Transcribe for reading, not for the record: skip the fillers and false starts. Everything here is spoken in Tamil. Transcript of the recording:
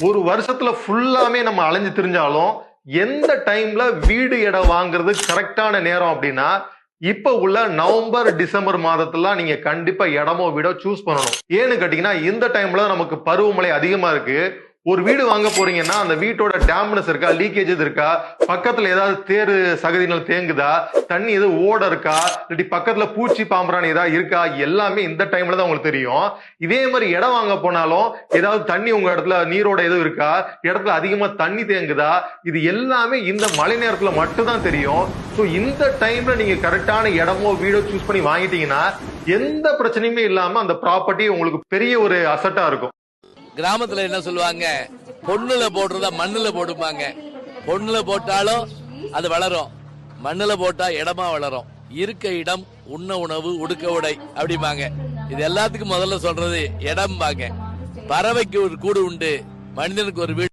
ஒரு வருஷத்துல ஃபுல்லாமே நம்ம அலைஞ்சு திரிஞ்சாலும் எந்த டைம்ல வீடு இடம் வாங்குறது கரெக்டான நேரம் அப்படின்னா இப்ப உள்ள நவம்பர் டிசம்பர் மாதத்துல நீங்க கண்டிப்பா இடமோ வீடோ சூஸ் பண்ணணும். ஏன்னு கேட்டீங்கன்னா இந்த டைம்ல நமக்கு பருவமழை அதிகமா இருக்கு. ஒரு வீடு வாங்க போறீங்கன்னா அந்த வீட்டோட டேம்னஸ் இருக்கா, லீக்கேஜஸ் இருக்கா, பக்கத்துல ஏதாவது தேறு சகதிகள் தேங்குதா, தண்ணி எதுவும் ஓட இருக்கா, இல்லாட்டி பக்கத்துல பூச்சி பாம்பரான் ஏதாவது இருக்கா, எல்லாமே இந்த டைம்ல தான் உங்களுக்கு தெரியும். இதே மாதிரி இடம் வாங்க போனாலும் ஏதாவது தண்ணி உங்க இடத்துல நீரோட எதுவும் இருக்கா, இடத்துல அதிகமா தண்ணி தேங்குதா, இது எல்லாமே இந்த மழை நேரத்துல மட்டும் தான் தெரியும். ஸோ இந்த டைம்ல நீங்க கரெக்டான இடமோ வீடோ சூஸ் பண்ணி வாங்கிட்டீங்கன்னா எந்த பிரச்சனையுமே இல்லாம அந்த ப்ராப்பர்ட்டி உங்களுக்கு பெரிய ஒரு அசட்டா இருக்கும். கிராமத்துல என்ன சொல்லுவாங்க, பொண்ணுல போடுறத மண்ணுல போடுப்பாங்க. பொண்ணுல போட்டாலும் அது வளரும், மண்ணுல போட்டா இடமா வளரும். இருக்க இடம், உண்ண உணவு, உடுக்க உடை அப்படிம்பாங்க. இது எல்லாத்துக்கும் முதல்ல சொல்றது இடம்பாங்க. பறவைக்கு ஒரு கூடு உண்டு, மனிதனுக்கு ஒரு வீடு.